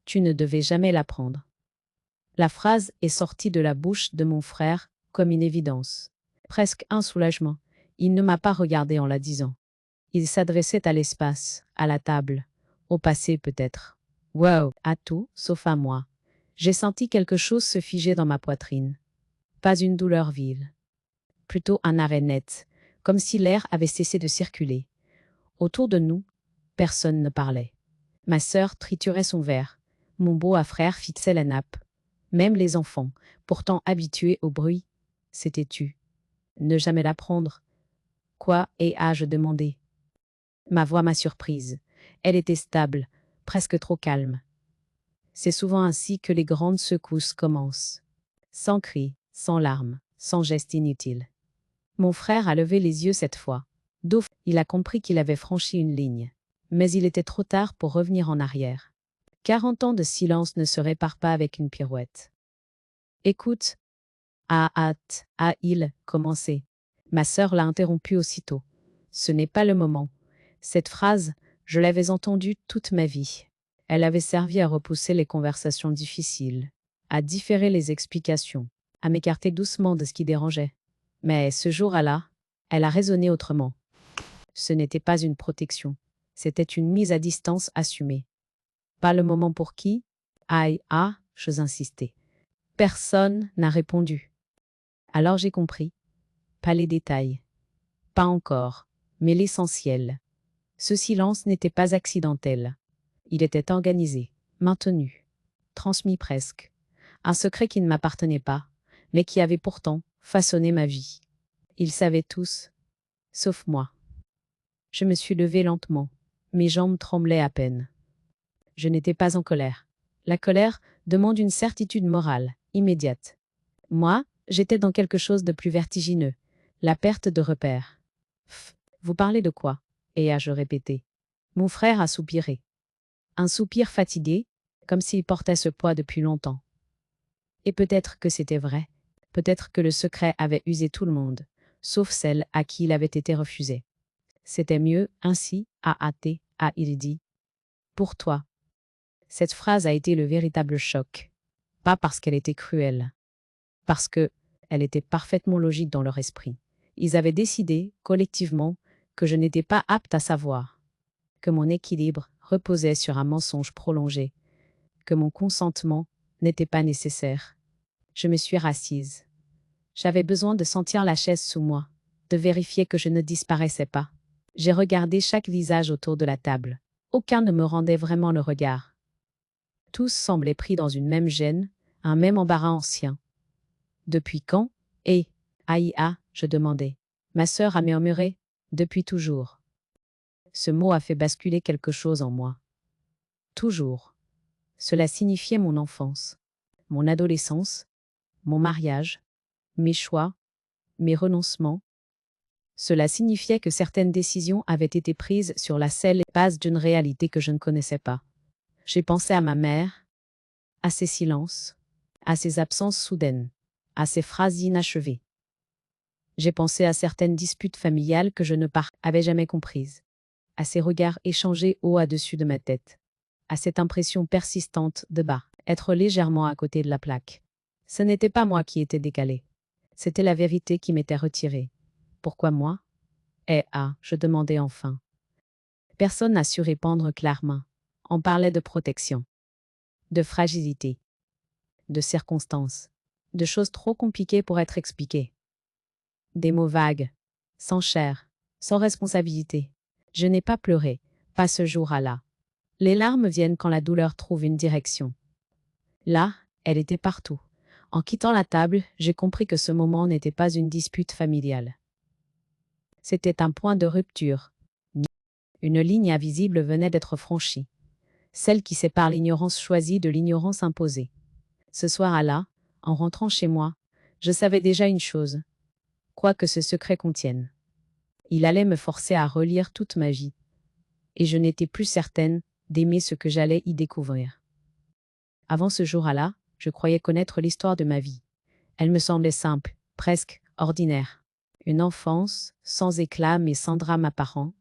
Tu ne devais jamais l'apprendre. La phrase est sortie de la bouche de mon frère comme une évidence. Presque un soulagement. Il ne m'a pas regardé en la disant. Il s'adressait à l'espace, à la table, au passé peut-être. Wow, à tout, sauf à moi. J'ai senti quelque chose se figer dans ma poitrine. Pas une douleur vive. Plutôt un arrêt net, comme si l'air avait cessé de circuler. Autour de nous, personne ne parlait. Ma sœur triturait son verre. Mon beau frère fixait la nappe. Même les enfants, pourtant habitués au bruit, s'étaient tus. Ne jamais l'apprendre. Quoi ai-je demandé? Ma voix m'a surprise. Elle était stable, presque trop calme. C'est souvent ainsi que les grandes secousses commencent. Sans cri, sans larmes, sans geste inutile. Mon frère a levé les yeux cette fois. D'ouf, il a compris qu'il avait franchi une ligne. Mais il était trop tard pour revenir en arrière. 40 ans de silence ne se réparent pas avec une pirouette. Écoute. Il commencé. Ma sœur l'a interrompu aussitôt. Ce n'est pas le moment. Cette phrase, je l'avais entendue toute ma vie. Elle avait servi à repousser les conversations difficiles, à différer les explications, à m'écarter doucement de ce qui dérangeait. Mais ce jour-là, elle a résonné autrement. Ce n'était pas une protection, c'était une mise à distance assumée. Pas le moment pour qui? J'ose insister. Personne n'a répondu. Alors j'ai compris. Pas les détails. Pas encore, mais l'essentiel. Ce silence n'était pas accidentel. Il était organisé, maintenu, transmis presque. Un secret qui ne m'appartenait pas, mais qui avait pourtant façonné ma vie. Ils savaient tous, sauf moi. Je me suis levée lentement. Mes jambes tremblaient à peine. Je n'étais pas en colère. La colère demande une certitude morale, immédiate. Moi, j'étais dans quelque chose de plus vertigineux, la perte de repères. Vous parlez de quoi? Ai-je répété. Mon frère a soupiré. Un soupir fatigué, comme s'il portait ce poids depuis longtemps. Et peut-être que c'était vrai. Peut-être que le secret avait usé tout le monde, sauf celle à qui il avait été refusé. C'était mieux ainsi, il dit. Pour toi. Cette phrase a été le véritable choc. Pas parce qu'elle était cruelle. Parce que elle était parfaitement logique dans leur esprit. Ils avaient décidé, collectivement, que je n'étais pas apte à savoir. Que mon équilibre reposait sur un mensonge prolongé. Que mon consentement n'était pas nécessaire. Je me suis rassise. J'avais besoin de sentir la chaise sous moi, de vérifier que je ne disparaissais pas. J'ai regardé chaque visage autour de la table. Aucun ne me rendait vraiment le regard. Tous semblaient pris dans une même gêne, un même embarras ancien. Depuis quand? Je demandai. Ma sœur a murmuré. Depuis toujours. Ce mot a fait basculer quelque chose en moi. Toujours. Cela signifiait mon enfance, mon adolescence, mon mariage, mes choix, mes renoncements. Cela signifiait que certaines décisions avaient été prises sur la seule base d'une réalité que je ne connaissais pas. J'ai pensé à ma mère, à ses silences, à ses absences soudaines, à ses phrases inachevées. J'ai pensé à certaines disputes familiales que je avais jamais comprises, à ces regards échangés au-dessus de ma tête, à cette impression persistante de bas, être légèrement à côté de la plaque. Ce n'était pas moi qui étais décalé. C'était la vérité qui m'était retirée. Pourquoi moi? Je demandai enfin. Personne n'a su répondre clairement. On parlait de protection, de fragilité, de circonstances, de choses trop compliquées pour être expliquées. Des mots vagues, sans chair, sans responsabilité. Je n'ai pas pleuré, pas ce jour-là. Les larmes viennent quand la douleur trouve une direction. Là, elle était partout. En quittant la table, j'ai compris que ce moment n'était pas une dispute familiale. C'était un point de rupture. Une ligne invisible venait d'être franchie. Celle qui sépare l'ignorance choisie de l'ignorance imposée. Ce soir-là, en rentrant chez moi, je savais déjà une chose. Quoi que ce secret contienne. Il allait me forcer à relire toute ma vie. Et je n'étais plus certaine d'aimer ce que j'allais y découvrir. Avant ce jour-là, je croyais connaître l'histoire de ma vie. Elle me semblait simple, presque ordinaire. Une enfance, sans éclat mais sans drame apparent.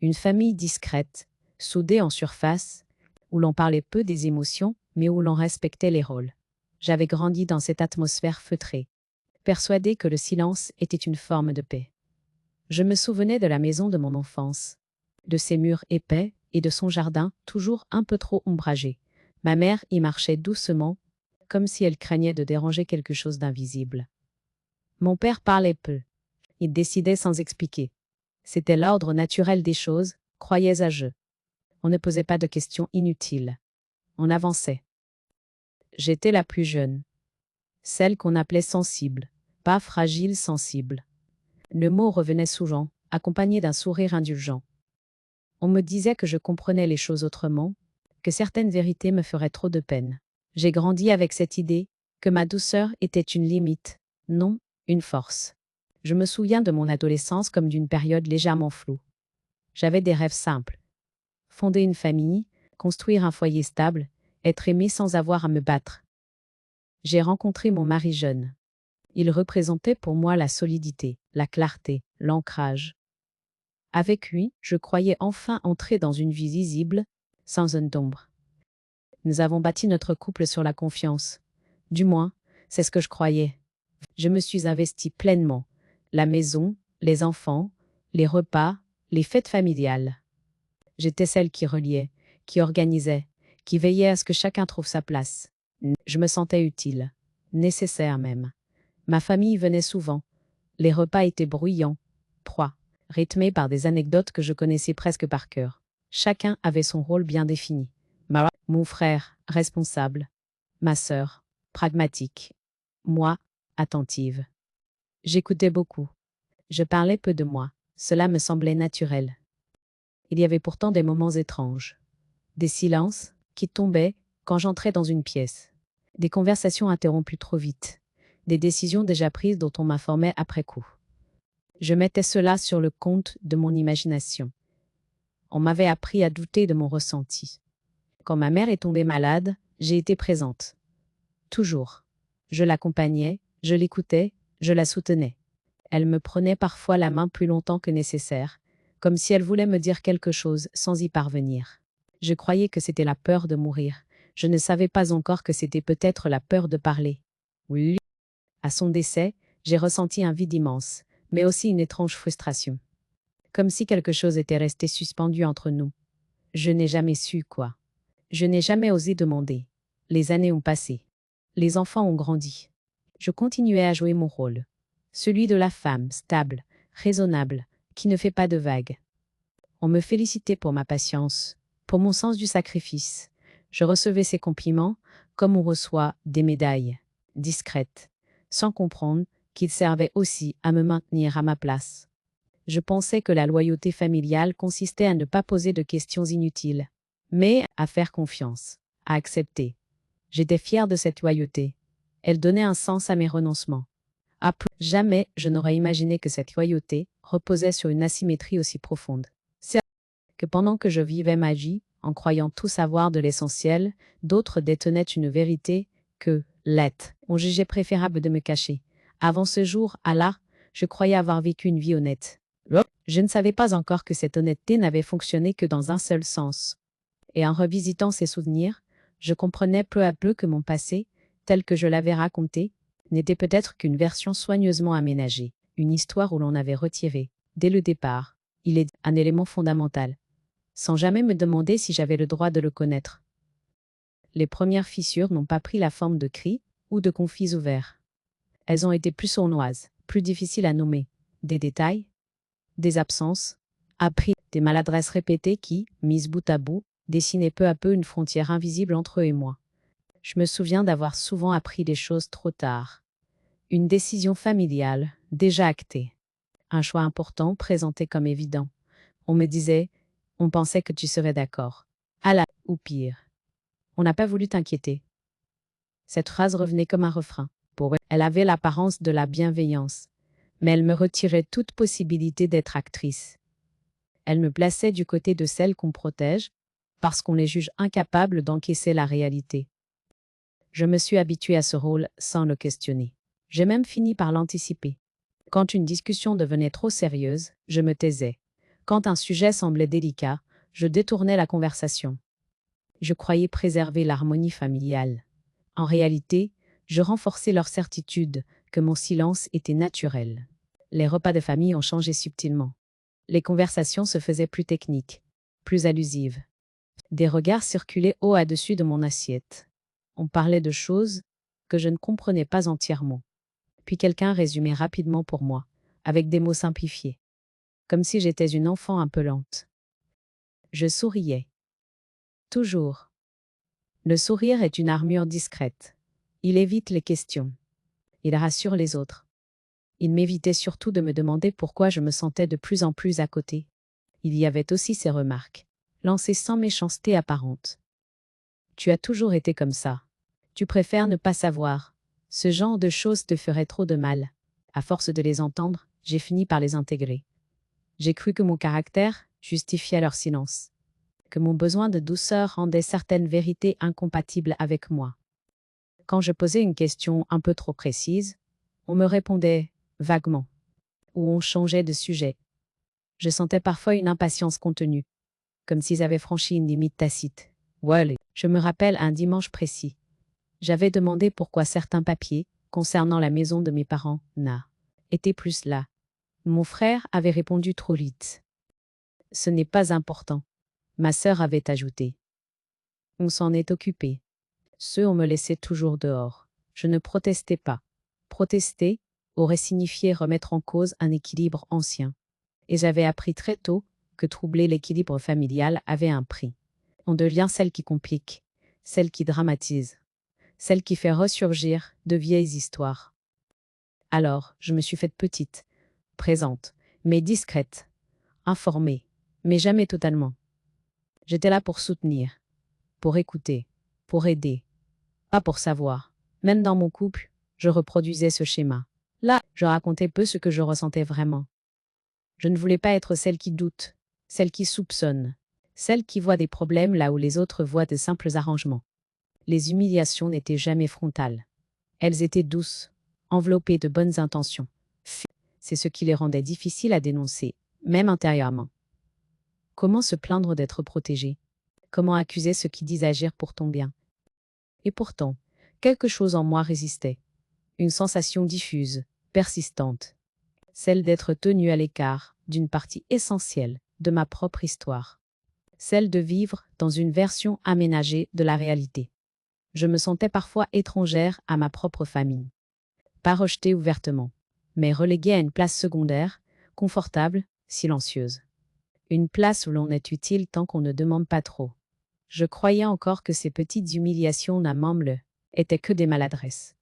Une famille discrète, soudée en surface, où l'on parlait peu des émotions, mais où l'on respectait les rôles. J'avais grandi dans cette atmosphère feutrée, persuadée que le silence était une forme de paix. Je me souvenais de la maison de mon enfance, de ses murs épais et de son jardin toujours un peu trop ombragé. Ma mère y marchait doucement, comme si elle craignait de déranger quelque chose d'invisible. Mon père parlait peu. Il décidait sans expliquer. C'était l'ordre naturel des choses, croyais à jeu. On ne posait pas de questions inutiles. On avançait. J'étais la plus jeune, celle qu'on appelait sensible, pas fragile sensible. Le mot revenait souvent, accompagné d'un sourire indulgent. On me disait que je comprenais les choses autrement, que certaines vérités me feraient trop de peine. J'ai grandi avec cette idée que ma douceur était une limite, non, une force. Je me souviens de mon adolescence comme d'une période légèrement floue. J'avais des rêves simples. Fonder une famille, construire un foyer stable, être aimé sans avoir à me battre. J'ai rencontré mon mari jeune. Il représentait pour moi la solidité, la clarté, l'ancrage. Avec lui, je croyais enfin entrer dans une vie visible, sans zone d'ombre. Nous avons bâti notre couple sur la confiance. Du moins, c'est ce que je croyais. Je me suis investie pleinement. La maison, les enfants, les repas, les fêtes familiales. J'étais celle qui reliait, qui organisait, qui veillait à ce que chacun trouve sa place. Je me sentais utile, nécessaire même. Ma famille venait souvent. Les repas étaient bruyants, proies, rythmés par des anecdotes que je connaissais presque par cœur. Chacun avait son rôle bien défini. Mon frère, responsable. Ma sœur, pragmatique. Moi, attentive. J'écoutais beaucoup. Je parlais peu de moi. Cela me semblait naturel. Il y avait pourtant des moments étranges. Des silences qui tombaient quand j'entrais dans une pièce. Des conversations interrompues trop vite. Des décisions déjà prises dont on m'informait après coup. Je mettais cela sur le compte de mon imagination. On m'avait appris à douter de mon ressenti. Quand ma mère est tombée malade, j'ai été présente. Toujours. Je l'accompagnais, je l'écoutais, je la soutenais. Elle me prenait parfois la main plus longtemps que nécessaire, comme si elle voulait me dire quelque chose sans y parvenir. Je croyais que c'était la peur de mourir. Je ne savais pas encore que c'était peut-être la peur de parler. Oui. À son décès, j'ai ressenti un vide immense, mais aussi une étrange frustration. Comme si quelque chose était resté suspendu entre nous. Je n'ai jamais su quoi. Je n'ai jamais osé demander. Les années ont passé. Les enfants ont grandi. Je continuais à jouer mon rôle. Celui de la femme stable, raisonnable, qui ne fait pas de vagues. On me félicitait pour ma patience, pour mon sens du sacrifice. Je recevais ces compliments comme on reçoit des médailles, discrètes, sans comprendre qu'ils servaient aussi à me maintenir à ma place. Je pensais que la loyauté familiale consistait à ne pas poser de questions inutiles, mais à faire confiance, à accepter. J'étais fière de cette loyauté. Elle donnait un sens à mes renoncements. Jamais je n'aurais imaginé que cette loyauté reposait sur une asymétrie aussi profonde. C'est que pendant que je vivais ma vie, en croyant tout savoir de l'essentiel, d'autres détenaient une vérité que, on jugeait préférable de me cacher. Avant ce jour, je croyais avoir vécu une vie honnête. Je ne savais pas encore que cette honnêteté n'avait fonctionné que dans un seul sens. Et en revisitant ces souvenirs, je comprenais peu à peu que mon passé, tel que je l'avais raconté, n'était peut-être qu'une version soigneusement aménagée, une histoire où l'on avait retiré, dès le départ, il est un élément fondamental, sans jamais me demander si j'avais le droit de le connaître. Les premières fissures n'ont pas pris la forme de cris ou de conflits ouverts. Elles ont été plus sournoises, plus difficiles à nommer. Des détails, des absences, des maladresses répétées qui, mises bout à bout, dessinaient peu à peu une frontière invisible entre eux et moi. Je me souviens d'avoir souvent appris des choses trop tard. Une décision familiale, déjà actée. Un choix important présenté comme évident. On me disait, on pensait que tu serais d'accord. Ou pire. On n'a pas voulu t'inquiéter. Cette phrase revenait comme un refrain. Pour eux, elle avait l'apparence de la bienveillance, mais elle me retirait toute possibilité d'être actrice. Elle me plaçait du côté de celles qu'on protège, parce qu'on les juge incapables d'encaisser la réalité. Je me suis habituée à ce rôle sans le questionner. J'ai même fini par l'anticiper. Quand une discussion devenait trop sérieuse, je me taisais. Quand un sujet semblait délicat, je détournais la conversation. Je croyais préserver l'harmonie familiale. En réalité, je renforçais leur certitude que mon silence était naturel. Les repas de famille ont changé subtilement. Les conversations se faisaient plus techniques, plus allusives. Des regards circulaient au-dessus de mon assiette. On parlait de choses que je ne comprenais pas entièrement. Puis quelqu'un résumait rapidement pour moi, avec des mots simplifiés, comme si j'étais une enfant un peu lente. Je souriais. Toujours. Le sourire est une armure discrète. Il évite les questions. Il rassure les autres. Il m'évitait surtout de me demander pourquoi je me sentais de plus en plus à côté. Il y avait aussi ces remarques, lancées sans méchanceté apparente. Tu as toujours été comme ça. Tu préfères ne pas savoir. Ce genre de choses te ferait trop de mal. À force de les entendre, j'ai fini par les intégrer. J'ai cru que mon caractère justifiait leur silence, que mon besoin de douceur rendait certaines vérités incompatibles avec moi. Quand je posais une question un peu trop précise, on me répondait vaguement, ou on changeait de sujet. Je sentais parfois une impatience contenue, comme s'ils avaient franchi une limite tacite. Voilà. Je me rappelle un dimanche précis. J'avais demandé pourquoi certains papiers, concernant la maison de mes parents, étaient plus là. Mon frère avait répondu trop vite. Ce n'est pas important. Ma sœur avait ajouté. On s'en est occupé. On me laissait toujours dehors. Je ne protestais pas. Protester aurait signifié remettre en cause un équilibre ancien. Et j'avais appris très tôt que troubler l'équilibre familial avait un prix. On devient celle qui complique, celle qui dramatise, celle qui fait ressurgir de vieilles histoires. Alors, je me suis faite petite, présente, mais discrète, informée, mais jamais totalement. J'étais là pour soutenir, pour écouter, pour aider, pas pour savoir. Même dans mon couple, je reproduisais ce schéma. Là, je racontais peu ce que je ressentais vraiment. Je ne voulais pas être celle qui doute, celle qui soupçonne, celle qui voit des problèmes là où les autres voient de simples arrangements. Les humiliations n'étaient jamais frontales. Elles étaient douces, enveloppées de bonnes intentions. C'est ce qui les rendait difficiles à dénoncer, même intérieurement. Comment se plaindre d'être protégé? Comment accuser ceux qui disent agir pour ton bien? Et pourtant, quelque chose en moi résistait. Une sensation diffuse, persistante. Celle d'être tenue à l'écart d'une partie essentielle de ma propre histoire. Celle de vivre dans une version aménagée de la réalité. Je me sentais parfois étrangère à ma propre famille. Pas rejetée ouvertement, mais reléguée à une place secondaire, confortable, silencieuse. Une place où l'on est utile tant qu'on ne demande pas trop. Je croyais encore que ces petites humiliations n'amable étaient que des maladresses.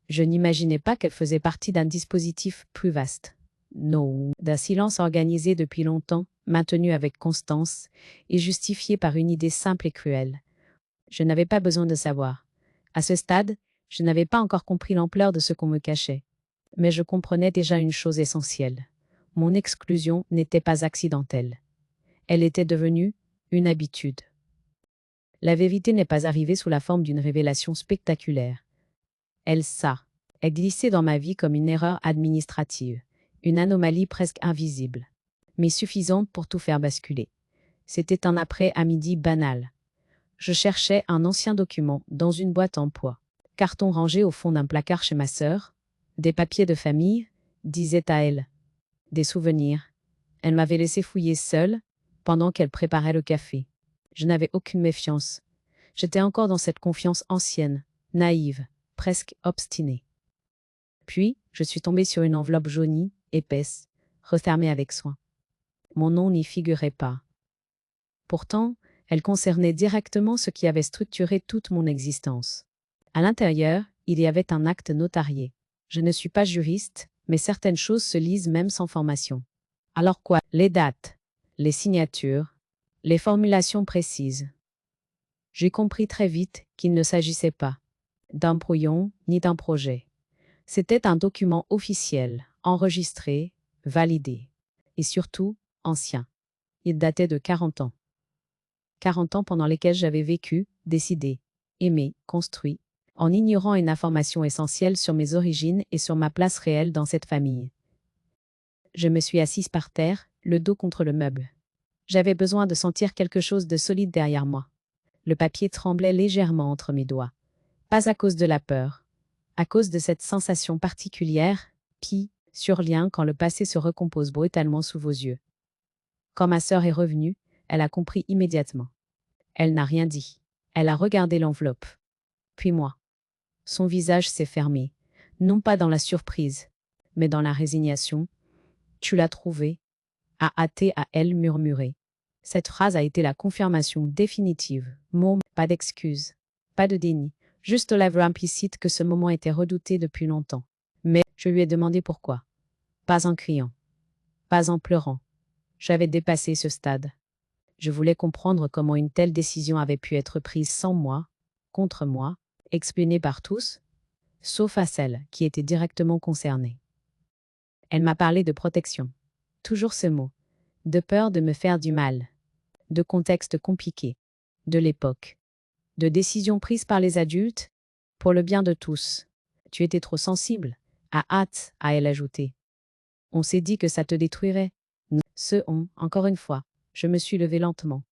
Je n'imaginais pas qu'elles faisaient partie d'un dispositif plus vaste. Non, d'un silence organisé depuis longtemps, maintenu avec constance et justifié par une idée simple et cruelle. Je n'avais pas besoin de savoir. À ce stade, je n'avais pas encore compris l'ampleur de ce qu'on me cachait. Mais je comprenais déjà une chose essentielle. Mon exclusion n'était pas accidentelle. Elle était devenue une habitude. La vérité n'est pas arrivée sous la forme d'une révélation spectaculaire. Elle glissait dans ma vie comme une erreur administrative, une anomalie presque invisible, mais suffisante pour tout faire basculer. C'était un après-midi banal. Je cherchais un ancien document dans une boîte en poids. Carton rangé au fond d'un placard chez ma sœur. Des papiers de famille, disait à elle. Des souvenirs. Elle m'avait laissé fouiller seule, pendant qu'elle préparait le café. Je n'avais aucune méfiance. J'étais encore dans cette confiance ancienne, naïve, presque obstinée. Puis, je suis tombée sur une enveloppe jaunie, épaisse, refermée avec soin. Mon nom n'y figurait pas. Pourtant, elle concernait directement ce qui avait structuré toute mon existence. À l'intérieur, il y avait un acte notarié. Je ne suis pas juriste, mais certaines choses se lisent même sans formation. Alors quoi? Les dates, les signatures, les formulations précises. J'ai compris très vite qu'il ne s'agissait pas d'un brouillon ni d'un projet. C'était un document officiel, enregistré, validé, et surtout ancien. Il datait de 40 ans. 40 ans pendant lesquels j'avais vécu, décidé, aimé, construit, en ignorant une information essentielle sur mes origines et sur ma place réelle dans cette famille. Je me suis assise par terre, le dos contre le meuble. J'avais besoin de sentir quelque chose de solide derrière moi. Le papier tremblait légèrement entre mes doigts. Pas à cause de la peur, à cause de cette sensation particulière qui survient quand le passé se recompose brutalement sous vos yeux. Quand ma sœur est revenue, elle a compris immédiatement. Elle n'a rien dit. Elle a regardé l'enveloppe. Puis moi. Son visage s'est fermé, non pas dans la surprise, mais dans la résignation. Tu l'as trouvé, a hâté à elle murmuré. Cette phrase a été la confirmation définitive. Pas d'excuse, pas de déni, juste l'aveu implicite que ce moment était redouté depuis longtemps. Mais je lui ai demandé pourquoi. Pas en criant, pas en pleurant. J'avais dépassé ce stade. Je voulais comprendre comment une telle décision avait pu être prise sans moi, contre moi, exprimée par tous, sauf à celle qui était directement concernée. Elle m'a parlé de protection. Toujours ce mot. De peur de me faire du mal. De contexte compliqué. De l'époque. De décisions prises par les adultes, pour le bien de tous. Tu étais trop sensible, a hâte, a-elle ajouté. On s'est dit que ça te détruirait. Encore une fois, je me suis levée lentement.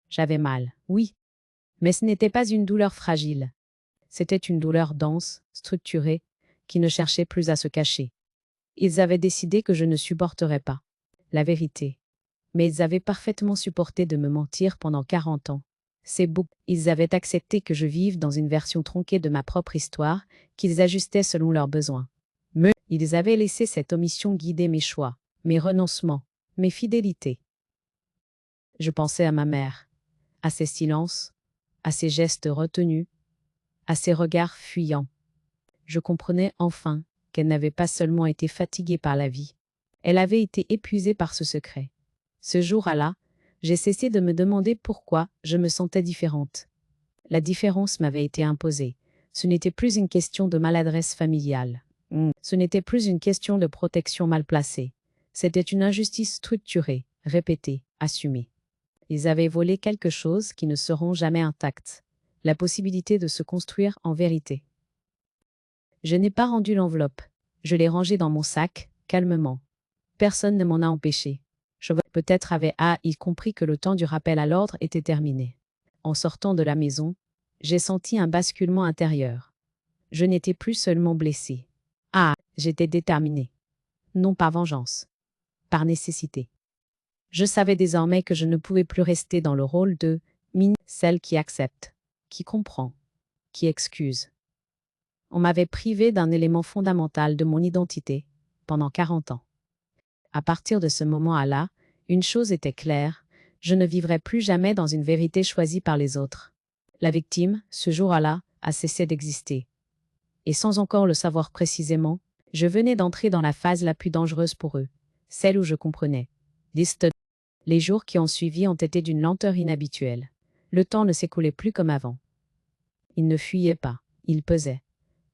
J'avais mal, oui. Mais ce n'était pas une douleur fragile. C'était une douleur dense, structurée, qui ne cherchait plus à se cacher. Ils avaient décidé que je ne supporterais pas la vérité. Mais ils avaient parfaitement supporté de me mentir pendant 40 ans. C'est beau. Ils avaient accepté que je vive dans une version tronquée de ma propre histoire, qu'ils ajustaient selon leurs besoins. Mais ils avaient laissé cette omission guider mes choix, mes renoncements, mes fidélités. Je pensais à ma mère, à ses silences, à ses gestes retenus, à ses regards fuyants. Je comprenais enfin qu'elle n'avait pas seulement été fatiguée par la vie, elle avait été épuisée par ce secret. Ce jour-là, j'ai cessé de me demander pourquoi je me sentais différente. La différence m'avait été imposée. Ce n'était plus une question de maladresse familiale. Ce n'était plus une question de protection mal placée. C'était une injustice structurée, répétée, assumée. Ils avaient volé quelque chose qui ne seront jamais intacts. La possibilité de se construire en vérité. Je n'ai pas rendu l'enveloppe. Je l'ai rangée dans mon sac, calmement. Personne ne m'en a empêché. Peut-être avait-il compris que le temps du rappel à l'ordre était terminé. En sortant de la maison, j'ai senti un basculement intérieur. Je n'étais plus seulement blessée. J'étais déterminée. Non par vengeance. Par nécessité. Je savais désormais que je ne pouvais plus rester dans le rôle de celle qui accepte, qui comprend, qui excuse. On m'avait privé d'un élément fondamental de mon identité pendant 40 ans. À partir de ce moment-là, une chose était claire, je ne vivrais plus jamais dans une vérité choisie par les autres. La victime, ce jour-là, a cessé d'exister. Et sans encore le savoir précisément, je venais d'entrer dans la phase la plus dangereuse pour eux, celle où je comprenais. Les jours qui ont suivi ont été d'une lenteur inhabituelle. Le temps ne s'écoulait plus comme avant. Il ne fuyait pas, il pesait.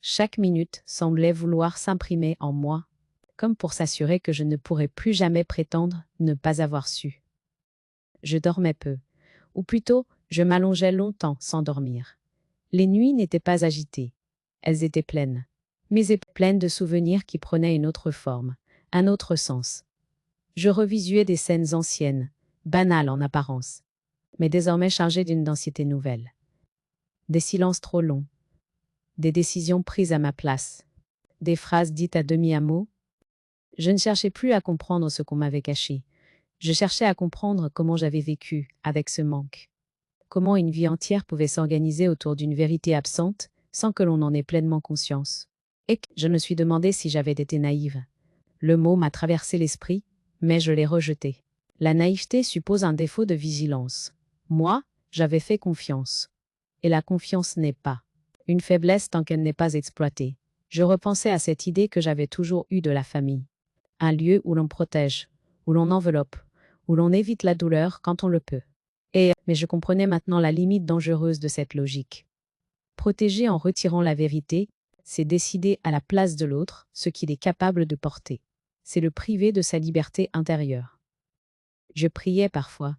Chaque minute semblait vouloir s'imprimer en moi, comme pour s'assurer que je ne pourrais plus jamais prétendre ne pas avoir su. Je dormais peu, ou plutôt, je m'allongeais longtemps sans dormir. Les nuits n'étaient pas agitées, elles étaient pleines, mais pleines de souvenirs qui prenaient une autre forme, un autre sens. Je revisuais des scènes anciennes, banales en apparence, mais désormais chargées d'une densité nouvelle. Des silences trop longs, des décisions prises à ma place, des phrases dites à demi-mot. Je ne cherchais plus à comprendre ce qu'on m'avait caché. Je cherchais à comprendre comment j'avais vécu avec ce manque. Comment une vie entière pouvait s'organiser autour d'une vérité absente sans que l'on en ait pleinement conscience. Et je me suis demandé si j'avais été naïve. Le mot m'a traversé l'esprit, mais je l'ai rejeté. La naïveté suppose un défaut de vigilance. Moi, j'avais fait confiance. Et la confiance n'est pas une faiblesse tant qu'elle n'est pas exploitée. Je repensais à cette idée que j'avais toujours eue de la famille. Un lieu où l'on protège, où l'on enveloppe, où l'on évite la douleur quand on le peut. Mais je comprenais maintenant la limite dangereuse de cette logique. Protéger en retirant la vérité, c'est décider à la place de l'autre ce qu'il est capable de porter. C'est le priver de sa liberté intérieure. Je priais parfois,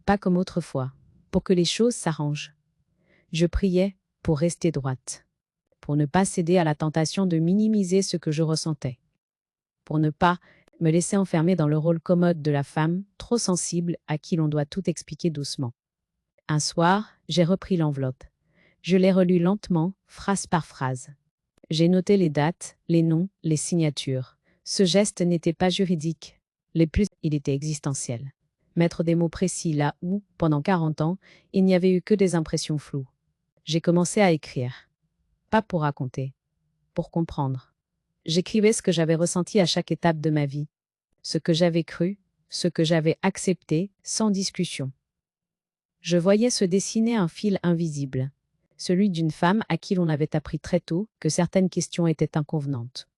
pas comme autrefois, pour que les choses s'arrangent. Je priais pour rester droite, pour ne pas céder à la tentation de minimiser ce que je ressentais, pour ne pas me laisser enfermer dans le rôle commode de la femme, trop sensible, à qui l'on doit tout expliquer doucement. Un soir, j'ai repris l'enveloppe. Je l'ai relue lentement, phrase par phrase. J'ai noté les dates, les noms, les signatures. Ce geste n'était pas juridique. Il était existentiel. Mettre des mots précis là où, pendant 40 ans, il n'y avait eu que des impressions floues. J'ai commencé à écrire. Pas pour raconter, pour comprendre. J'écrivais ce que j'avais ressenti à chaque étape de ma vie. Ce que j'avais cru, ce que j'avais accepté, sans discussion. Je voyais se dessiner un fil invisible, celui d'une femme à qui l'on avait appris très tôt que certaines questions étaient inconvenantes.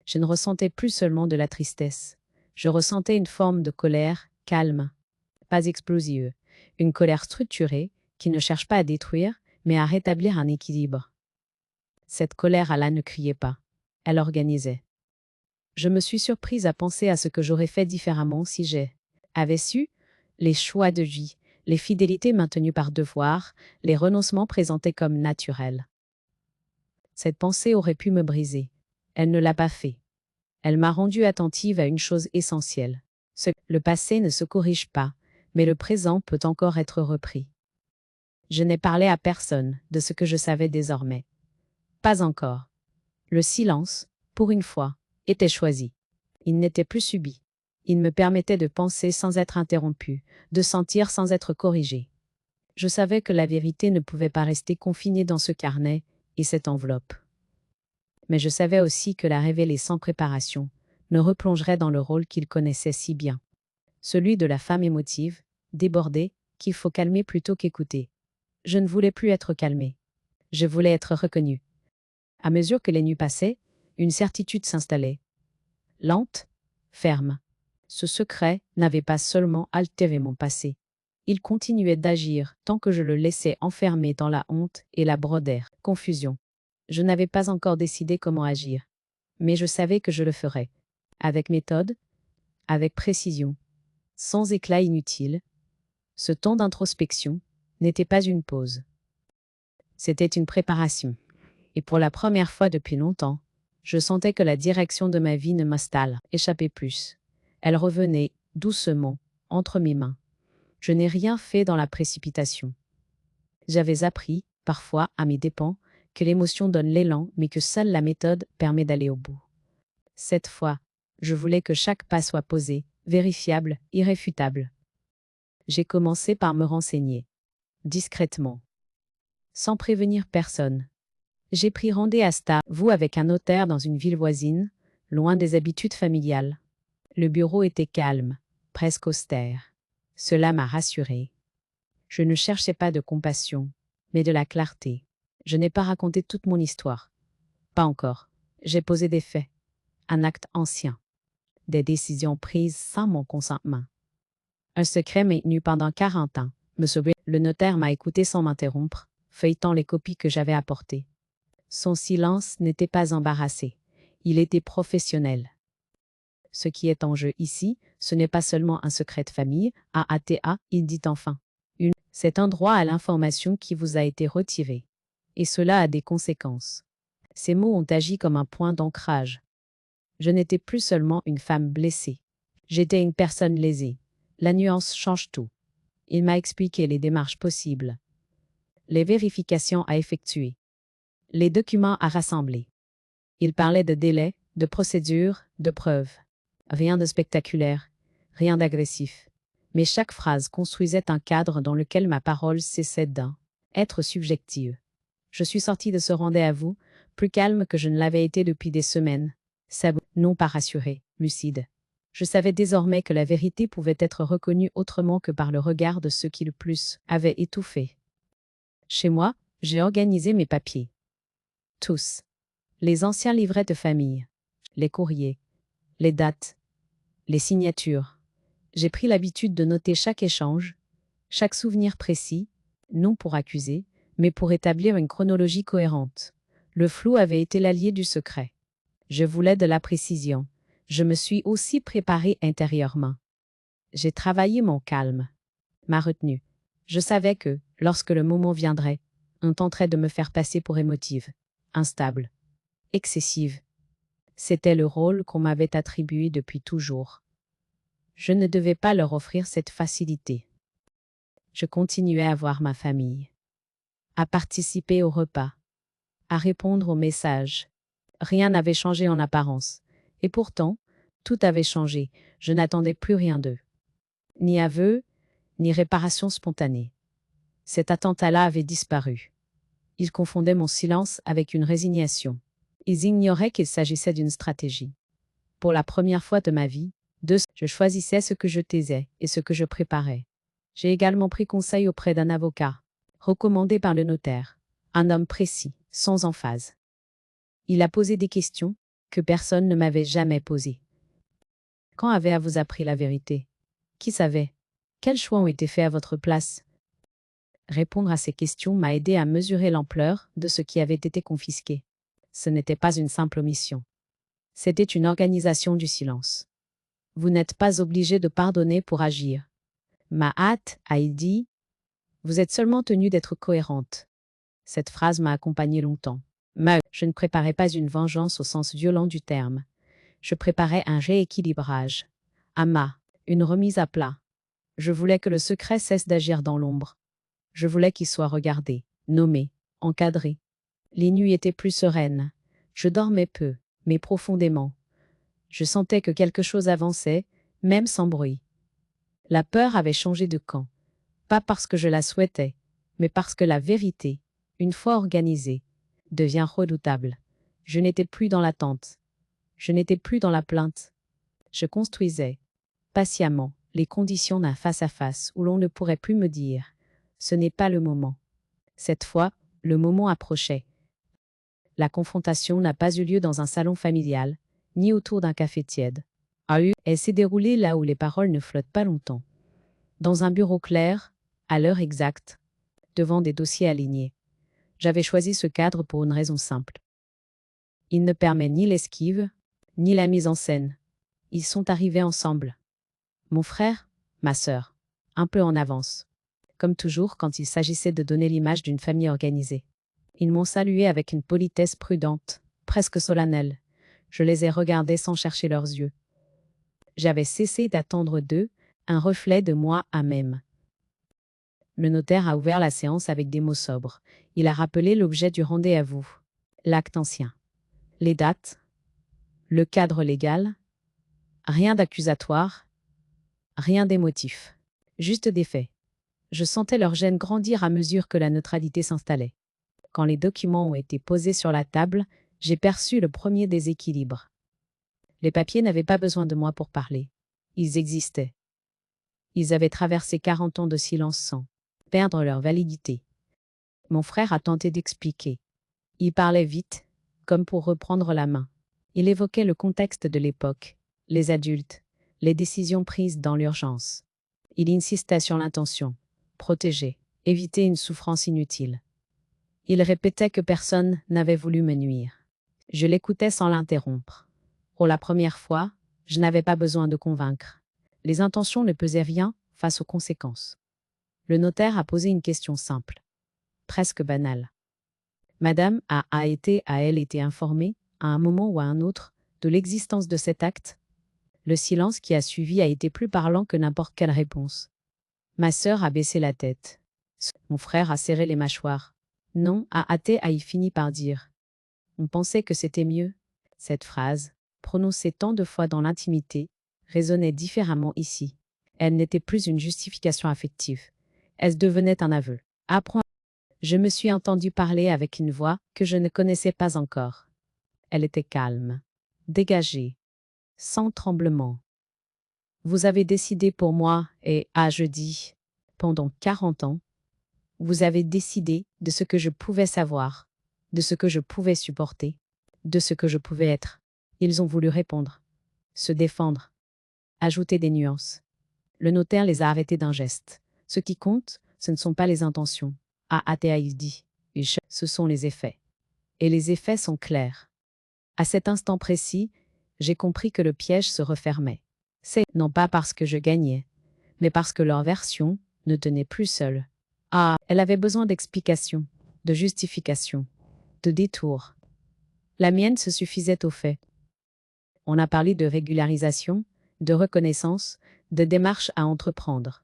Je ne ressentais plus seulement de la tristesse. Je ressentais une forme de colère, calme, pas explosive, une colère structurée qui ne cherche pas à détruire, mais à rétablir un équilibre. Cette colère-là ne criait pas, elle organisait. Je me suis surprise à penser à ce que j'aurais fait différemment si j'avais su les choix de vie, les fidélités maintenues par devoir, les renoncements présentés comme naturels. Cette pensée aurait pu me briser. Elle ne l'a pas fait. Elle m'a rendue attentive à une chose essentielle. Le passé ne se corrige pas, mais le présent peut encore être repris. Je n'ai parlé à personne de ce que je savais désormais. Pas encore. Le silence, pour une fois, était choisi. Il n'était plus subi. Il me permettait de penser sans être interrompu, de sentir sans être corrigé. Je savais que la vérité ne pouvait pas rester confinée dans ce carnet et cette enveloppe. Mais je savais aussi que la révéler sans préparation me replongerait dans le rôle qu'il connaissait si bien. Celui de la femme émotive, débordée, qu'il faut calmer plutôt qu'écouter. Je ne voulais plus être calmée. Je voulais être reconnue. À mesure que les nuits passaient, une certitude s'installait. Lente, ferme. Ce secret n'avait pas seulement altéré mon passé. Il continuait d'agir tant que je le laissais enfermé dans la honte et la brodère. Confusion. Je n'avais pas encore décidé comment agir. Mais je savais que je le ferais. Avec méthode, avec précision, sans éclat inutile. Ce temps d'introspection n'était pas une pause. C'était une préparation. Et pour la première fois depuis longtemps, je sentais que la direction de ma vie ne m'installe, échappait plus. Elle revenait, doucement, entre mes mains. Je n'ai rien fait dans la précipitation. J'avais appris, parfois à mes dépens, que l'émotion donne l'élan, mais que seule la méthode permet d'aller au bout. Cette fois, je voulais que chaque pas soit posé, vérifiable, irréfutable. J'ai commencé par me renseigner. Discrètement. Sans prévenir personne. J'ai pris rendez-vous avec un notaire dans une ville voisine, loin des habitudes familiales. Le bureau était calme, presque austère. Cela m'a rassurée. Je ne cherchais pas de compassion, mais de la clarté. Je n'ai pas raconté toute mon histoire. Pas encore. J'ai posé des faits. Un acte ancien. Des décisions prises sans mon consentement. Un secret maintenu pendant 40 ans. Le notaire m'a écouté sans m'interrompre, feuilletant les copies que j'avais apportées. Son silence n'était pas embarrassé. Il était professionnel. Ce qui est en jeu ici, ce n'est pas seulement un secret de famille, AATA, il dit enfin. C'est un droit à l'information qui vous a été retiré. Et cela a des conséquences. Ces mots ont agi comme un point d'ancrage. Je n'étais plus seulement une femme blessée. J'étais une personne lésée. La nuance change tout. Il m'a expliqué les démarches possibles. Les vérifications à effectuer. Les documents à rassembler. Il parlait de délais, de procédures, de preuves. Rien de spectaculaire, rien d'agressif. Mais chaque phrase construisait un cadre dans lequel ma parole cessait d'être subjective. Je suis sortie de ce rendez-vous, plus calme que je ne l'avais été depuis des semaines. Non pas rassurée, lucide. Je savais désormais que la vérité pouvait être reconnue autrement que par le regard de ceux qui le plus avaient étouffé. Chez moi, j'ai organisé mes papiers. Tous. Les anciens livrets de famille, les courriers, les dates, les signatures. J'ai pris l'habitude de noter chaque échange, chaque souvenir précis, non pour accuser, mais pour établir une chronologie cohérente. Le flou avait été l'allié du secret. Je voulais de la précision. Je me suis aussi préparée intérieurement. J'ai travaillé mon calme, ma retenue. Je savais que, lorsque le moment viendrait, on tenterait de me faire passer pour émotive, instable, excessive. C'était le rôle qu'on m'avait attribué depuis toujours. Je ne devais pas leur offrir cette facilité. Je continuais à voir ma famille, à participer au repas, à répondre aux messages. Rien n'avait changé en apparence. Et pourtant, tout avait changé. Je n'attendais plus rien d'eux. Ni aveu, ni réparation spontanée. Cet attentat-là avait disparu. Ils confondaient mon silence avec une résignation. Ils ignoraient qu'il s'agissait d'une stratégie. Pour la première fois de ma vie, je choisissais ce que je taisais et ce que je préparais. J'ai également pris conseil auprès d'un avocat, recommandé par le notaire, un homme précis, sans emphase. Il a posé des questions que personne ne m'avait jamais posées. Quand avez-vous appris la vérité? Qui savait? Quels choix ont été faits à votre place? Répondre à ces questions m'a aidé à mesurer l'ampleur de ce qui avait été confisqué. Ce n'était pas une simple omission. C'était une organisation du silence. Vous n'êtes pas obligé de pardonner pour agir. Ma hâte a dit, vous êtes seulement tenu d'être cohérente. Cette phrase m'a accompagnée longtemps. Mais je ne préparais pas une vengeance au sens violent du terme. Je préparais un rééquilibrage. Une remise à plat. Je voulais que le secret cesse d'agir dans l'ombre. Je voulais qu'il soit regardé, nommé, encadré. Les nuits étaient plus sereines. Je dormais peu, mais profondément. Je sentais que quelque chose avançait, même sans bruit. La peur avait changé de camp. Pas parce que je la souhaitais, mais parce que la vérité, une fois organisée, devient redoutable. Je n'étais plus dans l'attente. Je n'étais plus dans la plainte. Je construisais, patiemment, les conditions d'un face-à-face où l'on ne pourrait plus me dire « ce n'est pas le moment ». Cette fois, le moment approchait. La confrontation n'a pas eu lieu dans un salon familial, ni autour d'un café tiède. Elle s'est déroulée là où les paroles ne flottent pas longtemps. Dans un bureau clair, à l'heure exacte, devant des dossiers alignés. J'avais choisi ce cadre pour une raison simple. Il ne permet ni l'esquive, ni la mise en scène. Ils sont arrivés ensemble. Mon frère, ma sœur, un peu en avance. Comme toujours quand il s'agissait de donner l'image d'une famille organisée. Ils m'ont salué avec une politesse prudente, presque solennelle. Je les ai regardés sans chercher leurs yeux. J'avais cessé d'attendre d'eux un reflet de moi à même. Le notaire a ouvert la séance avec des mots sobres. Il a rappelé l'objet du rendez-vous. L'acte ancien. Les dates. Le cadre légal. Rien d'accusatoire. Rien d'émotif. Juste des faits. Je sentais leur gêne grandir à mesure que la neutralité s'installait. Quand les documents ont été posés sur la table, j'ai perçu le premier déséquilibre. Les papiers n'avaient pas besoin de moi pour parler. Ils existaient. Ils avaient traversé 40 ans de silence sans perdre leur validité. Mon frère a tenté d'expliquer. Il parlait vite, comme pour reprendre la main. Il évoquait le contexte de l'époque, les adultes, les décisions prises dans l'urgence. Il insistait sur l'intention, protéger, éviter une souffrance inutile. Il répétait que personne n'avait voulu me nuire. Je l'écoutais sans l'interrompre. Pour la première fois, je n'avais pas besoin de convaincre. Les intentions ne pesaient rien face aux conséquences. Le notaire a posé une question simple, presque banale. Madame a-elle été informée, à un moment ou à un autre, de l'existence de cet acte? Le silence qui a suivi a été plus parlant que n'importe quelle réponse. Ma sœur a baissé la tête. Mon frère a serré les mâchoires. Non, a fini par dire. On pensait que c'était mieux. Cette phrase, prononcée tant de fois dans l'intimité, résonnait différemment ici. Elle n'était plus une justification affective. Elle devenait un aveu. Je me suis entendu parler avec une voix que je ne connaissais pas encore. Elle était calme, dégagée, sans tremblement. Vous avez décidé pour moi et, je dis, pendant 40 ans, vous avez décidé de ce que je pouvais savoir, de ce que je pouvais supporter, de ce que je pouvais être. Ils ont voulu répondre, se défendre, ajouter des nuances. Le notaire les a arrêtés d'un geste. Ce qui compte, ce ne sont pas les intentions. Il dit. Ce sont les effets. Et les effets sont clairs. À cet instant précis, j'ai compris que le piège se refermait. C'est non pas parce que je gagnais, mais parce que leur version ne tenait plus seule. Elle avait besoin d'explications, de justifications, de détours. La mienne se suffisait aux faits. On a parlé de régularisation, de reconnaissance, de démarches à entreprendre,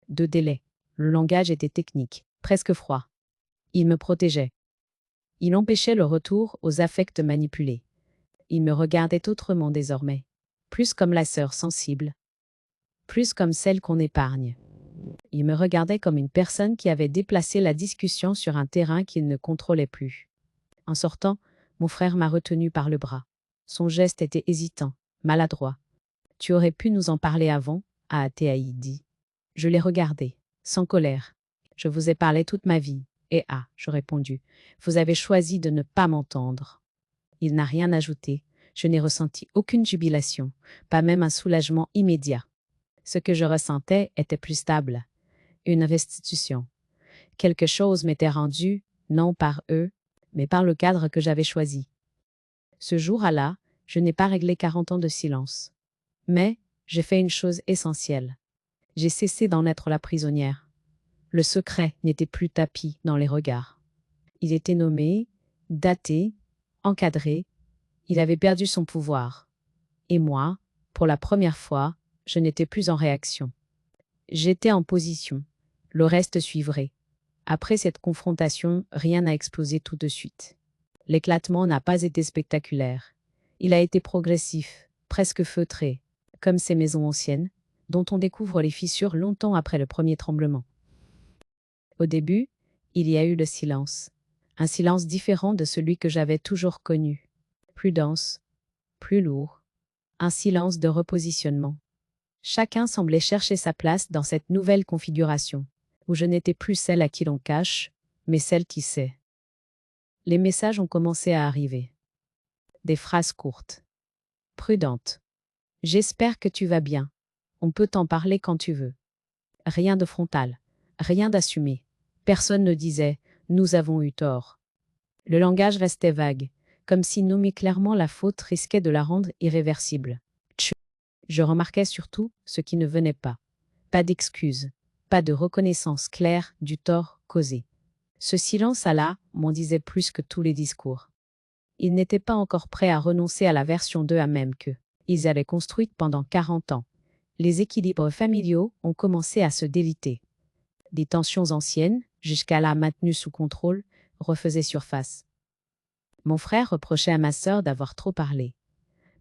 de délai. Le langage était technique, presque froid. Il me protégeait. Il empêchait le retour aux affects manipulés. Il me regardait autrement désormais, plus comme la sœur sensible, plus comme celle qu'on épargne. Il me regardait comme une personne qui avait déplacé la discussion sur un terrain qu'il ne contrôlait plus. En sortant, mon frère m'a retenu par le bras. Son geste était hésitant, maladroit. « Tu aurais pu nous en parler avant » a Athéaï dit. Je l'ai regardé, sans colère. « Je vous ai parlé toute ma vie. » Et je répondu. « Vous avez choisi de ne pas m'entendre. » Il n'a rien ajouté. Je n'ai ressenti aucune jubilation, pas même un soulagement immédiat. Ce que je ressentais était plus stable. Une restitution. Quelque chose m'était rendu, non par eux, mais par le cadre que j'avais choisi. Ce jour-là, je n'ai pas réglé 40 ans de silence. Mais j'ai fait une chose essentielle. J'ai cessé d'en être la prisonnière. Le secret n'était plus tapi dans les regards. Il était nommé, daté, encadré. Il avait perdu son pouvoir. Et moi, pour la première fois, je n'étais plus en réaction. J'étais en position. Le reste suivrait. Après cette confrontation, rien n'a explosé tout de suite. L'éclatement n'a pas été spectaculaire. Il a été progressif, presque feutré, comme ces maisons anciennes, dont on découvre les fissures longtemps après le premier tremblement. Au début, il y a eu le silence. Un silence différent de celui que j'avais toujours connu. Plus dense, plus lourd. Un silence de repositionnement. Chacun semblait chercher sa place dans cette nouvelle configuration, où je n'étais plus celle à qui l'on cache, mais celle qui sait. Les messages ont commencé à arriver. Des phrases courtes. Prudentes. J'espère que tu vas bien. On peut t'en parler quand tu veux. Rien de frontal. Rien d'assumé. Personne ne disait « nous avons eu tort ». Le langage restait vague, comme si nommer clairement la faute risquait de la rendre irréversible. Je remarquais surtout ce qui ne venait pas. Pas d'excuses, pas de reconnaissance claire du tort causé. Ce silence-là m'en disait plus que tous les discours. Ils n'étaient pas encore prêts à renoncer à la version d'eux à même que ils avaient construite pendant 40 ans. Les équilibres familiaux ont commencé à se déliter. Des tensions anciennes, jusqu'à-là maintenues sous contrôle, refaisaient surface. Mon frère reprochait à ma sœur d'avoir trop parlé.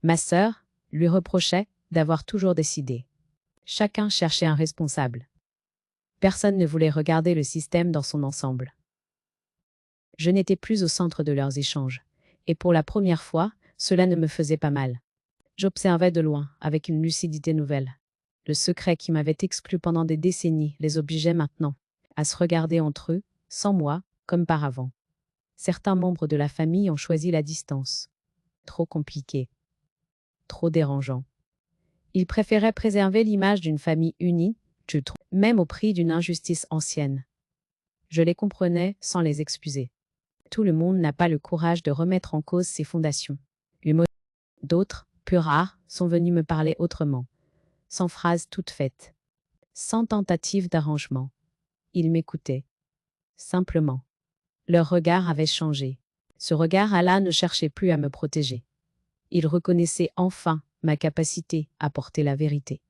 Ma sœur lui reprochait d'avoir toujours décidé. Chacun cherchait un responsable. Personne ne voulait regarder le système dans son ensemble. Je n'étais plus au centre de leurs échanges, et pour la première fois, cela ne me faisait pas mal. J'observais de loin, avec une lucidité nouvelle. Le secret qui m'avait exclu pendant des décennies les obligeait maintenant à se regarder entre eux, sans moi, comme par avant. Certains membres de la famille ont choisi la distance. Trop compliqué. Trop dérangeant. Ils préféraient préserver l'image d'une famille unie, je trouve, même au prix d'une injustice ancienne. Je les comprenais sans les excuser. Tout le monde n'a pas le courage de remettre en cause ses fondations. D'autres, plus rares, sont venus me parler autrement, sans phrase toute faite, sans tentative d'arrangement. Ils m'écoutaient. Simplement. Leur regard avait changé. Ce regard-là ne cherchait plus à me protéger. Il reconnaissait enfin ma capacité à porter la vérité.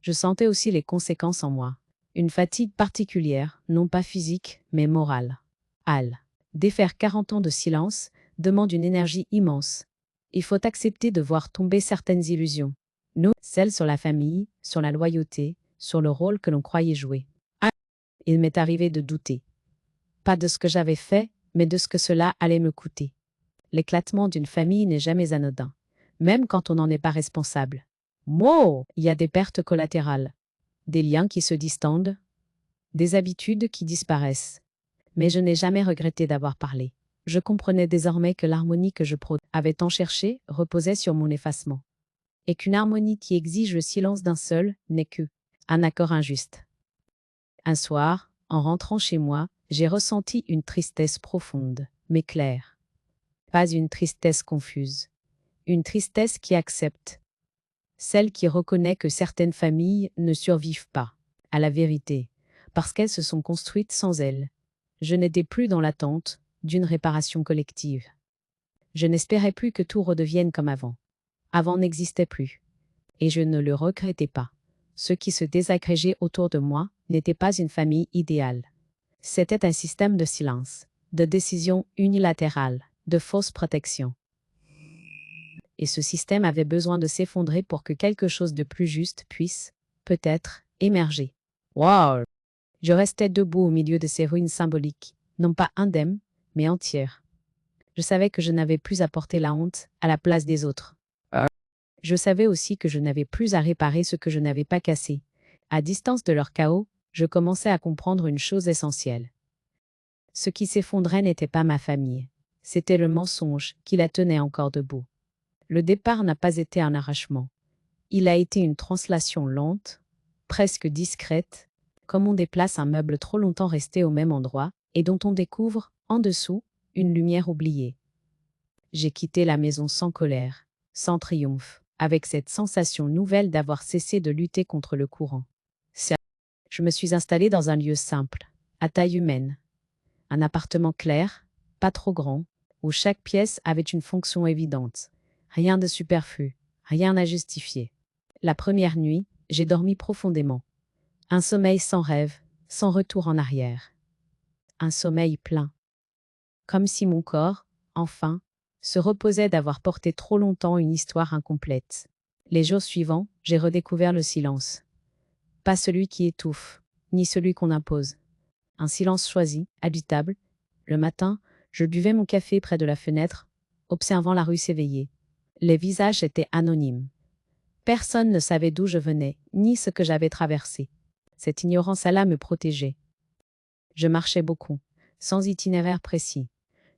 Je sentais aussi les conséquences en moi. Une fatigue particulière, non pas physique, mais morale. Défaire 40 ans de silence demande une énergie immense. Il faut accepter de voir tomber certaines illusions. Celles sur la famille, sur la loyauté, sur le rôle que l'on croyait jouer. Il m'est arrivé de douter. Pas de ce que j'avais fait, mais de ce que cela allait me coûter. L'éclatement d'une famille n'est jamais anodin, même quand on n'en est pas responsable. Il y a des pertes collatérales, des liens qui se distendent, des habitudes qui disparaissent. Mais je n'ai jamais regretté d'avoir parlé. Je comprenais désormais que l'harmonie que je avait tant cherché reposait sur mon effacement. Et qu'une harmonie qui exige le silence d'un seul n'est que un accord injuste. Un soir, en rentrant chez moi, j'ai ressenti une tristesse profonde, mais claire. Pas une tristesse confuse. Une tristesse qui accepte. Celle qui reconnaît que certaines familles ne survivent pas à la vérité, parce qu'elles se sont construites sans elle. Je n'étais plus dans l'attente d'une réparation collective. Je n'espérais plus que tout redevienne comme avant. Avant n'existait plus. Et je ne le regrettais pas. Ceux qui se désagrégeaient autour de moi n'étaient pas une famille idéale. C'était un système de silence, de décision unilatérale, de fausse protection. Et ce système avait besoin de s'effondrer pour que quelque chose de plus juste puisse, peut-être, émerger. Wow! Je restais debout au milieu de ces ruines symboliques, non pas indemne, mais entière. Je savais que je n'avais plus à porter la honte à la place des autres. Je savais aussi que je n'avais plus à réparer ce que je n'avais pas cassé. À distance de leur chaos, je commençais à comprendre une chose essentielle. Ce qui s'effondrait n'était pas ma famille. C'était le mensonge qui la tenait encore debout. Le départ n'a pas été un arrachement. Il a été une translation lente, presque discrète, comme on déplace un meuble trop longtemps resté au même endroit et dont on découvre, en dessous, une lumière oubliée. J'ai quitté la maison sans colère, sans triomphe, avec cette sensation nouvelle d'avoir cessé de lutter contre le courant. Je me suis installée dans un lieu simple, à taille humaine. Un appartement clair, pas trop grand, où chaque pièce avait une fonction évidente. Rien de superflu, rien à justifier. La première nuit, j'ai dormi profondément. Un sommeil sans rêve, sans retour en arrière. Un sommeil plein. Comme si mon corps, enfin, se reposait d'avoir porté trop longtemps une histoire incomplète. Les jours suivants, j'ai redécouvert le silence. Pas celui qui étouffe, ni celui qu'on impose. Un silence choisi, habitable. Le matin, je buvais mon café près de la fenêtre, observant la rue s'éveiller. Les visages étaient anonymes. Personne ne savait d'où je venais, ni ce que j'avais traversé. Cette ignorance-là me protégeait. Je marchais beaucoup, sans itinéraire précis.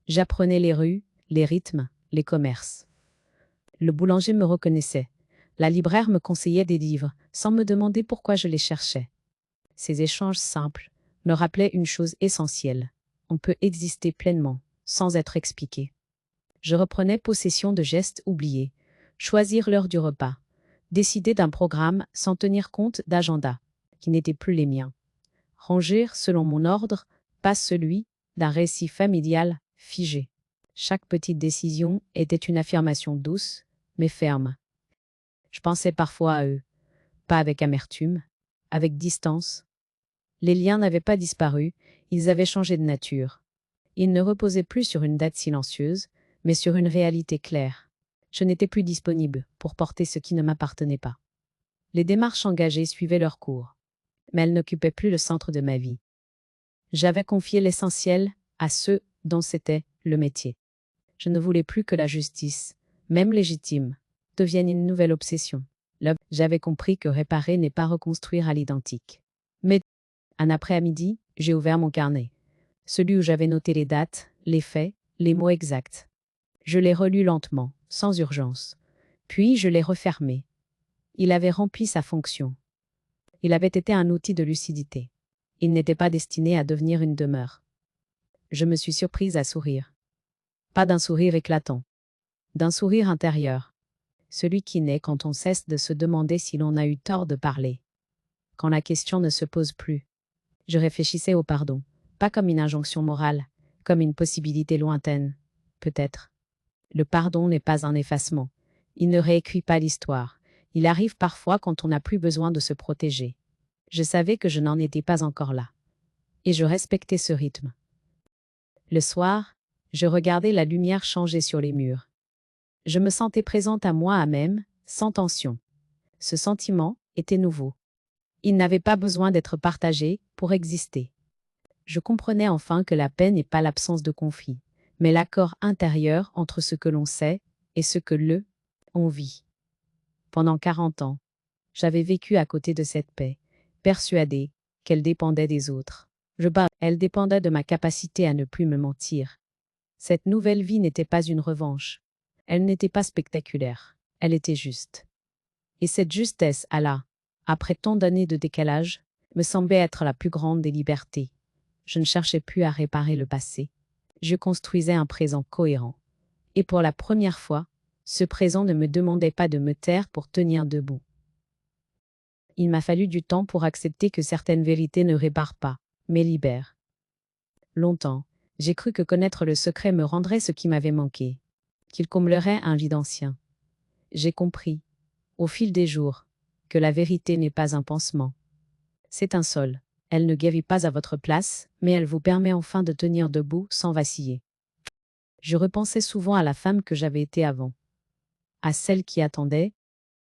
J'apprenais les rues, les rythmes, les commerces. Le boulanger me reconnaissait. La libraire me conseillait des livres, sans me demander pourquoi je les cherchais. Ces échanges simples me rappelaient une chose essentielle. On peut exister pleinement, sans être expliqué. Je reprenais possession de gestes oubliés. Choisir l'heure du repas. Décider d'un programme sans tenir compte d'agendas, qui n'étaient plus les miens. Ranger selon mon ordre, pas celui d'un récit familial figé. Chaque petite décision était une affirmation douce, mais ferme. Je pensais parfois à eux, pas avec amertume, avec distance. Les liens n'avaient pas disparu, ils avaient changé de nature. Ils ne reposaient plus sur une date silencieuse, mais sur une réalité claire. Je n'étais plus disponible pour porter ce qui ne m'appartenait pas. Les démarches engagées suivaient leur cours, mais elles n'occupaient plus le centre de ma vie. J'avais confié l'essentiel à ceux dont c'était le métier. Je ne voulais plus que la justice, même légitime, devienne une nouvelle obsession. Là, j'avais compris que réparer n'est pas reconstruire à l'identique. Mais, un après-midi, j'ai ouvert mon carnet. Celui où j'avais noté les dates, les faits, les mots exacts. Je l'ai relu lentement, sans urgence. Puis je l'ai refermé. Il avait rempli sa fonction. Il avait été un outil de lucidité. Il n'était pas destiné à devenir une demeure. Je me suis surprise à sourire. Pas d'un sourire éclatant. D'un sourire intérieur. Celui qui naît quand on cesse de se demander si l'on a eu tort de parler. Quand la question ne se pose plus. Je réfléchissais au pardon, pas comme une injonction morale, comme une possibilité lointaine. Peut-être. Le pardon n'est pas un effacement. Il ne réécrit pas l'histoire. Il arrive parfois quand on n'a plus besoin de se protéger. Je savais que je n'en étais pas encore là. Et je respectais ce rythme. Le soir, je regardais la lumière changer sur les murs. Je me sentais présente à moi-même, sans tension. Ce sentiment était nouveau. Il n'avait pas besoin d'être partagé pour exister. Je comprenais enfin que la paix n'est pas l'absence de conflit, mais l'accord intérieur entre ce que l'on sait et ce que on vit. Pendant 40 ans, j'avais vécu à côté de cette paix, persuadée qu'elle dépendait des autres. Elle dépendait de ma capacité à ne plus me mentir. Cette nouvelle vie n'était pas une revanche. Elle n'était pas spectaculaire. Elle était juste. Et cette justesse, après tant d'années de décalage, me semblait être la plus grande des libertés. Je ne cherchais plus à réparer le passé. Je construisais un présent cohérent. Et pour la première fois, ce présent ne me demandait pas de me taire pour tenir debout. Il m'a fallu du temps pour accepter que certaines vérités ne réparent pas, mais libèrent. Longtemps, j'ai cru que connaître le secret me rendrait ce qui m'avait manqué, qu'il comblerait un vide ancien. J'ai compris, au fil des jours, que la vérité n'est pas un pansement. C'est un sol. Elle ne guérit pas à votre place, mais elle vous permet enfin de tenir debout sans vaciller. Je repensais souvent à la femme que j'avais été avant. À celle qui attendait,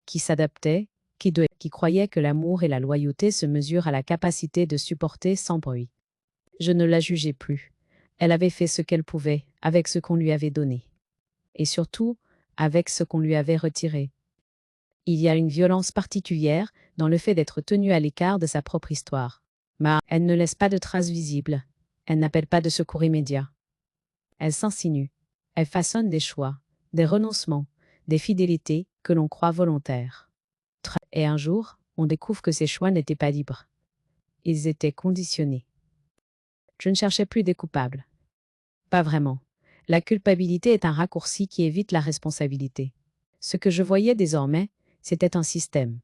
qui s'adaptait, qui croyait que l'amour et la loyauté se mesurent à la capacité de supporter sans bruit. Je ne la jugeais plus. Elle avait fait ce qu'elle pouvait, avec ce qu'on lui avait donné. Et surtout, avec ce qu'on lui avait retiré. Il y a une violence particulière dans le fait d'être tenue à l'écart de sa propre histoire. Mais elle ne laisse pas de traces visibles. Elle n'appelle pas de secours immédiat. Elle s'insinue. Elle façonne des choix, des renoncements, des fidélités que l'on croit volontaires. Et un jour, on découvre que ces choix n'étaient pas libres. Ils étaient conditionnés. Je ne cherchais plus des coupables. Pas vraiment. La culpabilité est un raccourci qui évite la responsabilité. Ce que je voyais désormais, c'était un système.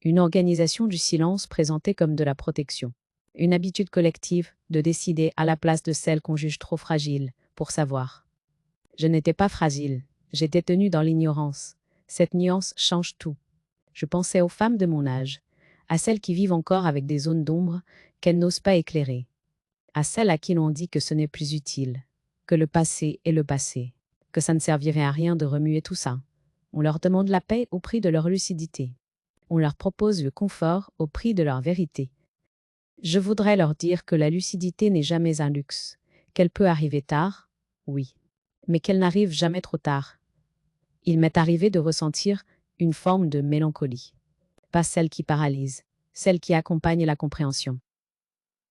Une organisation du silence présentée comme de la protection. Une habitude collective de décider à la place de celle qu'on juge trop fragile pour savoir. Je n'étais pas fragile, j'étais tenue dans l'ignorance. Cette nuance change tout. Je pensais aux femmes de mon âge, à celles qui vivent encore avec des zones d'ombre qu'elles n'osent pas éclairer, à celles à qui l'on dit que ce n'est plus utile, que le passé est le passé, que ça ne servirait à rien de remuer tout ça. On leur demande la paix au prix de leur lucidité. On leur propose le confort au prix de leur vérité. Je voudrais leur dire que la lucidité n'est jamais un luxe, qu'elle peut arriver tard, oui, mais qu'elle n'arrive jamais trop tard. Il m'est arrivé de ressentir une forme de mélancolie, pas celle qui paralyse, celle qui accompagne la compréhension.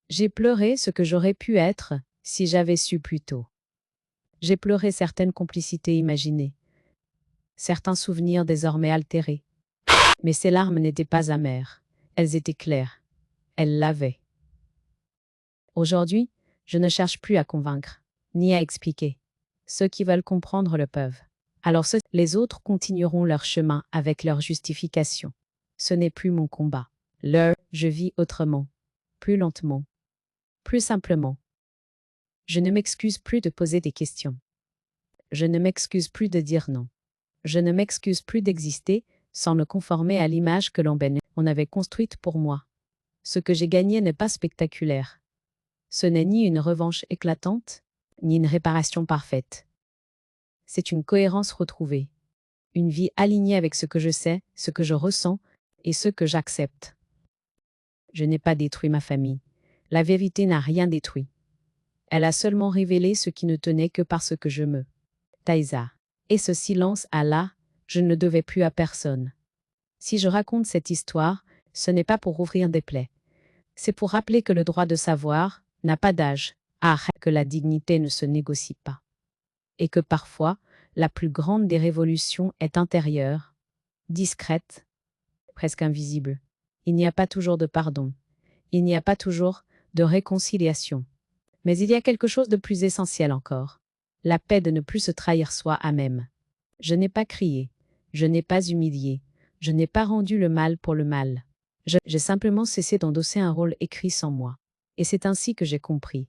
J'ai pleuré ce que j'aurais pu être si j'avais su plus tôt. J'ai pleuré certaines complicités imaginées, certains souvenirs désormais altérés. Mais ces larmes n'étaient pas amères, elles étaient claires, elles lavaient. Aujourd'hui, je ne cherche plus à convaincre, ni à expliquer. Ceux qui veulent comprendre le peuvent. Alors les autres continueront leur chemin avec leur justification. Ce n'est plus mon combat. Je vis autrement, plus lentement, plus simplement. Je ne m'excuse plus de poser des questions. Je ne m'excuse plus de dire non. Je ne m'excuse plus d'exister sans me conformer à l'image que l'on avait construite pour moi. Ce que j'ai gagné n'est pas spectaculaire. Ce n'est ni une revanche éclatante, ni une réparation parfaite. C'est une cohérence retrouvée. Une vie alignée avec ce que je sais, ce que je ressens et ce que j'accepte. Je n'ai pas détruit ma famille. La vérité n'a rien détruit. Elle a seulement révélé ce qui ne tenait que parce que je me taisa. Et ce silence à là, je ne le devais plus à personne. Si je raconte cette histoire, ce n'est pas pour ouvrir des plaies. C'est pour rappeler que le droit de savoir n'a pas d'âge, que la dignité ne se négocie pas. Et que parfois, la plus grande des révolutions est intérieure, discrète, presque invisible. Il n'y a pas toujours de pardon. Il n'y a pas toujours de réconciliation. Mais il y a quelque chose de plus essentiel encore. La paix de ne plus se trahir soi-même. Je n'ai pas crié. Je n'ai pas humilié. Je n'ai pas rendu le mal pour le mal. J'ai simplement cessé d'endosser un rôle écrit sans moi. Et c'est ainsi que j'ai compris,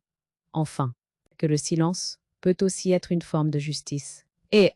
enfin, que le silence peut aussi être une forme de justice. Et